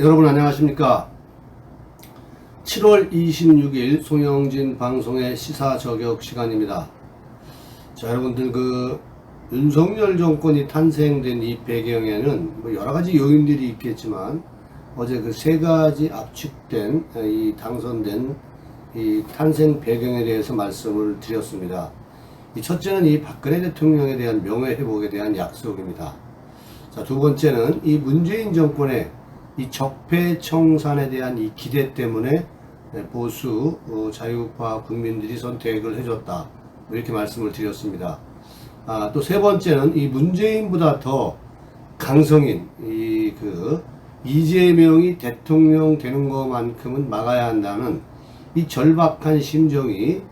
여러분 안녕하십니까. 7월 26일 송영진 방송의 시사 저격 시간입니다. 자, 여러분들 윤석열 정권이 탄생된 이 배경에는 뭐 여러가지 요인들이 있겠지만 어제 그 세 가지 압축된 이 당선된 이 탄생 배경에 대해서 말씀을 드렸습니다. 이 첫째는 이 박근혜 대통령에 대한 명예회복에 대한 약속입니다. 자, 두 번째는 이 문재인 정권의 이 적폐청산에 대한 이 기대 때문에 보수 자유파 국민들이 선택을 해줬다, 이렇게 말씀을 드렸습니다. 또 세 번째는 이 문재인보다 더 강성인 이재명이 대통령 되는 것만큼은 막아야 한다는 이 절박한 심정이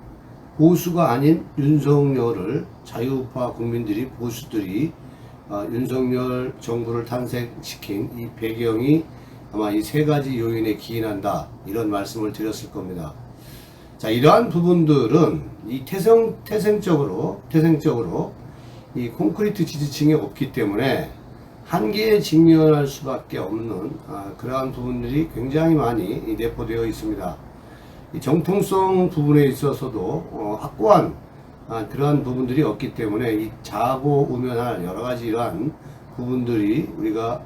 보수가 아닌 윤석열을 자유파 국민들이, 보수들이 윤석열 정부를 탄생시킨 이 배경이 아마 이 세 가지 요인에 기인한다, 이런 말씀을 드렸을 겁니다. 자, 이러한 부분들은 이 태생적으로 이 콘크리트 지지층이 없기 때문에 한계에 직면할 수밖에 없는 그러한 부분들이 굉장히 많이 내포되어 있습니다. 이 정통성 부분에 있어서도 확고한 그러한 부분들이 없기 때문에 이 자고우면할 여러가지 이러한 부분들이 우리가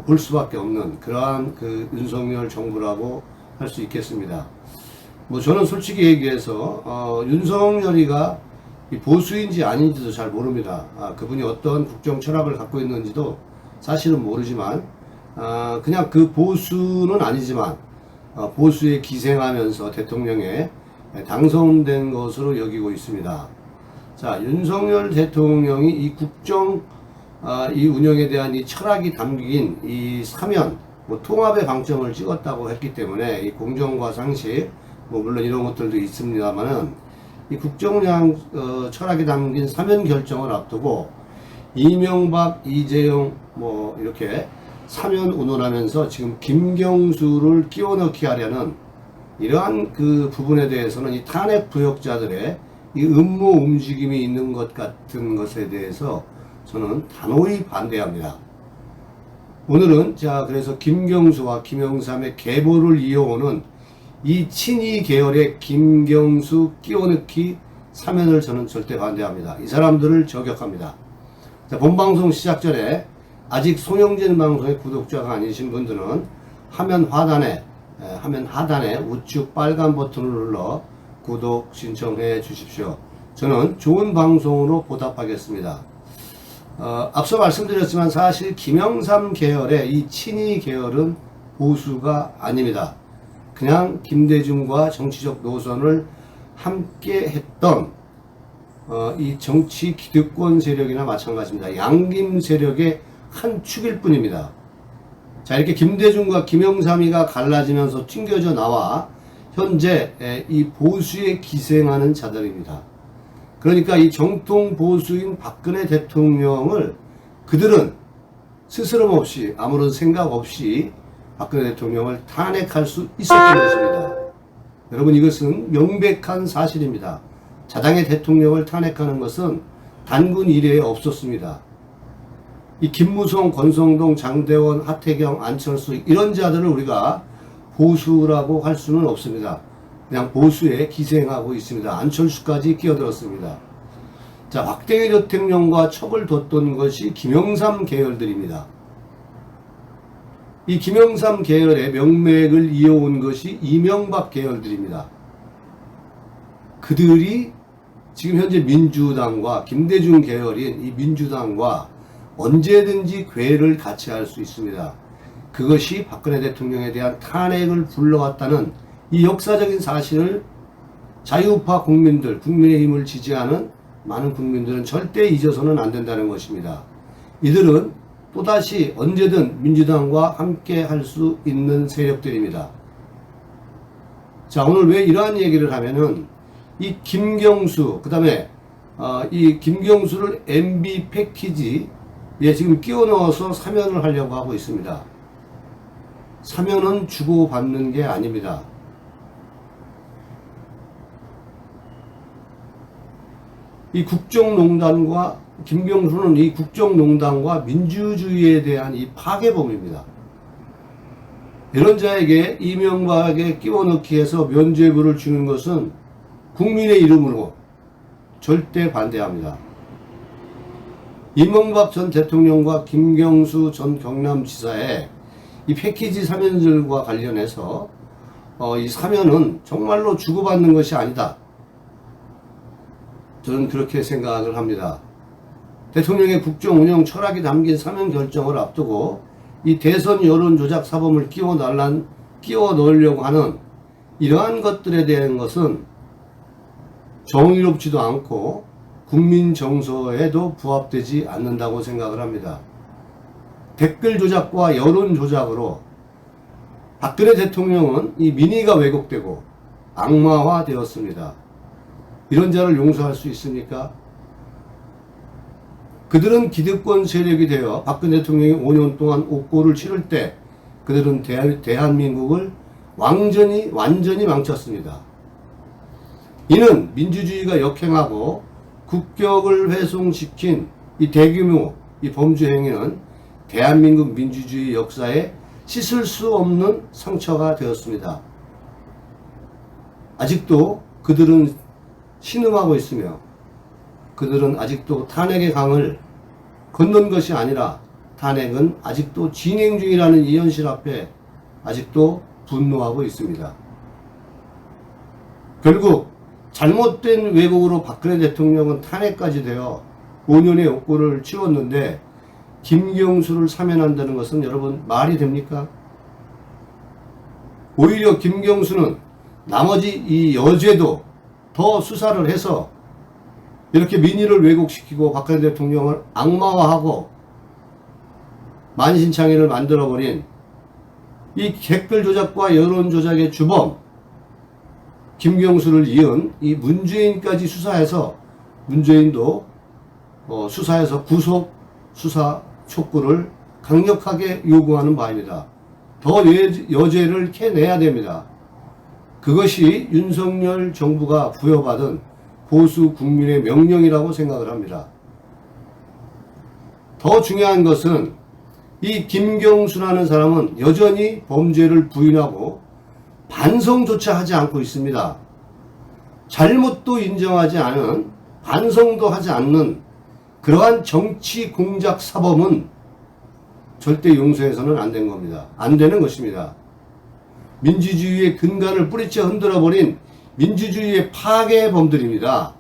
볼 수밖에 없는 그러한 윤석열 정부라고 할 수 있겠습니다. 저는 솔직히 얘기해서 윤석열이가 보수인지 아닌지도 잘 모릅니다. 그분이 어떤 국정 철학을 갖고 있는지도 사실은 모르지만 그냥 그 보수는 아니지만 보수에 기생하면서 대통령에 당선된 것으로 여기고 있습니다. 자, 윤석열 대통령이 이 국정 이 운영에 대한 이 철학이 담긴 이 사면, 통합의 방점을 찍었다고 했기 때문에 이 공정과 상식, 물론 이런 것들도 있습니다만은 이 국정 운영 철학이 담긴 사면 결정을 앞두고 이명박, 이재용 이렇게 사면 운운하면서 지금 김경수를 끼워 넣기 하려는 이러한 부분에 대해서는 이 탄핵 부역자들의 이 음모 움직임이 있는 것 같은 것에 대해서 저는 단호히 반대합니다. 오늘은 그래서 김경수와 김영삼의 계보를 이어오는 이 친이 계열의 김경수 끼워넣기 사면을 저는 절대 반대합니다. 이 사람들을 저격합니다. 자, 본방송 시작 전에 아직 송영진 방송의 구독자가 아니신 분들은 화면 하단에 우측 빨간 버튼을 눌러 구독 신청해 주십시오. 저는 좋은 방송으로 보답하겠습니다. 앞서 말씀드렸지만 사실 김영삼 계열의 이 친이 계열은 보수가 아닙니다. 그냥 김대중과 정치적 노선을 함께 했던 이 정치 기득권 세력이나 마찬가지입니다. 양김 세력의 한 축일 뿐입니다. 자, 이렇게 김대중과 김영삼이가 갈라지면서 튕겨져 나와 현재 이 보수에 기생하는 자들입니다. 그러니까 이 정통 보수인 박근혜 대통령을 그들은 스스럼 없이, 아무런 생각 없이 박근혜 대통령을 탄핵할 수 있었던 것입니다. 여러분, 이것은 명백한 사실입니다. 자당의 대통령을 탄핵하는 것은 단군 이래에 없었습니다. 이 김무성, 권성동, 장대원, 하태경, 안철수, 이런 자들을 우리가 보수라고 할 수는 없습니다. 그냥 보수에 기생하고 있습니다. 안철수까지 끼어들었습니다. 자, 박대기 대통령과 척을 뒀던 것이 김영삼 계열들입니다. 이 김영삼 계열의 명맥을 이어온 것이 이명박 계열들입니다. 그들이 지금 현재 민주당과 김대중 계열인 이 민주당과 언제든지 궤를 같이 할 수 있습니다. 그것이 박근혜 대통령에 대한 탄핵을 불러왔다는 이 역사적인 사실을 자유파 국민들, 국민의힘을 지지하는 많은 국민들은 절대 잊어서는 안 된다는 것입니다. 이들은 또다시 언제든 민주당과 함께 할 수 있는 세력들입니다. 자, 오늘 왜 이러한 얘기를 하면은 이 김경수, 그 다음에 이 김경수를 MB 패키지에 지금 끼워 넣어서 사면을 하려고 하고 있습니다. 사면은 주고받는 게 아닙니다. 이 국정농단과 김경수는 이 국정농단과 민주주의에 대한 이 파괴범입니다. 이런 자에게 이명박에 끼워넣기 해서 면죄부를 주는 것은 국민의 이름으로 절대 반대합니다. 이명박 전 대통령과 김경수 전 경남지사의 이 패키지 사면들과 관련해서 이 사면은 정말로 주고받는 것이 아니다. 저는 그렇게 생각을 합니다. 대통령의 국정 운영 철학이 담긴 사면 결정을 앞두고 이 대선 여론 조작 사범을 끼워 넣으려고 하는 이러한 것들에 대한 것은 정의롭지도 않고 국민 정서에도 부합되지 않는다고 생각을 합니다. 댓글 조작과 여론 조작으로 박근혜 대통령은 이 민의가 왜곡되고 악마화되었습니다. 이런 자를 용서할 수 있습니까? 그들은 기득권 세력이 되어 박근혜 대통령이 5년 동안 옥고를 치를 때 그들은 대한민국을 완전히 망쳤습니다. 이는 민주주의가 역행하고 국격을 훼손시킨 이 대규모 이 범죄 행위는 대한민국 민주주의 역사에 씻을 수 없는 상처가 되었습니다. 아직도 그들은 신음하고 있으며 그들은 아직도 탄핵의 강을 건넌 것이 아니라 탄핵은 아직도 진행 중이라는 이 현실 앞에 아직도 분노하고 있습니다. 결국 잘못된 왜곡으로 박근혜 대통령은 탄핵까지 되어 5년의 옥고를 치렀는데 김경수를 사면한다는 것은 여러분 말이 됩니까? 오히려 김경수는 나머지 이 여죄도 더 수사를 해서 이렇게 민의를 왜곡시키고 박근혜 대통령을 악마화하고 만신창이를 만들어버린 이 댓글 조작과 여론 조작의 주범 김경수를 이은 이 문재인까지 수사해서 문재인도 수사해서 구속 수사 촉구를 강력하게 요구하는 바입니다. 더 여죄를 캐내야 됩니다. 그것이 윤석열 정부가 부여받은 보수 국민의 명령이라고 생각을 합니다. 더 중요한 것은 이 김경수라는 사람은 여전히 범죄를 부인하고 반성조차 하지 않고 있습니다. 잘못도 인정하지 않은, 반성도 하지 않는 그러한 정치 공작 사범은 절대 용서해서는 안 된 겁니다. 안 되는 것입니다. 민주주의의 근간을 뿌리쳐 흔들어버린 민주주의의 파괴범들입니다.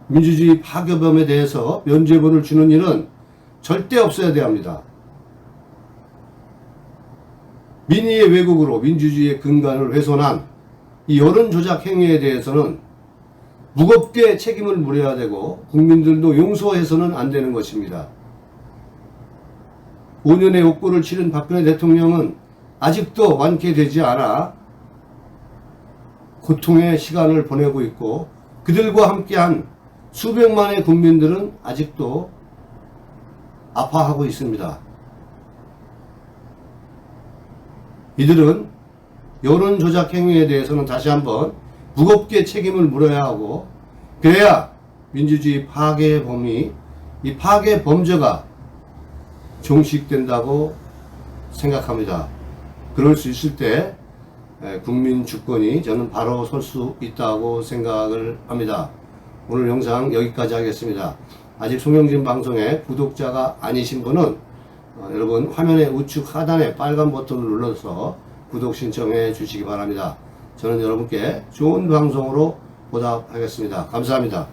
민주주의 파괴범에 대해서 면죄부를 주는 일은 절대 없어야 합니다. 민의의 왜곡으로 민주주의의 근간을 훼손한 이 여론 조작 행위에 대해서는 무겁게 책임을 물어야 되고 국민들도 용서해서는 안 되는 것입니다. 5년의 옥고를 치른 박근혜 대통령은 아직도 완쾌되지 않아 고통의 시간을 보내고 있고 그들과 함께한 수백만의 국민들은 아직도 아파하고 있습니다. 이들은 여론 조작 행위에 대해서는 다시 한번 무겁게 책임을 물어야 하고 그래야 민주주의 파괴범이 이 파괴범죄가 종식된다고 생각합니다. 그럴 수 있을 때 국민 주권이 저는 바로 설 수 있다고 생각을 합니다. 오늘 영상 여기까지 하겠습니다. 아직 송영진 방송의 구독자가 아니신 분은 여러분 화면의 우측 하단에 빨간 버튼을 눌러서 구독 신청해 주시기 바랍니다. 저는 여러분께 좋은 방송으로 보답하겠습니다. 감사합니다.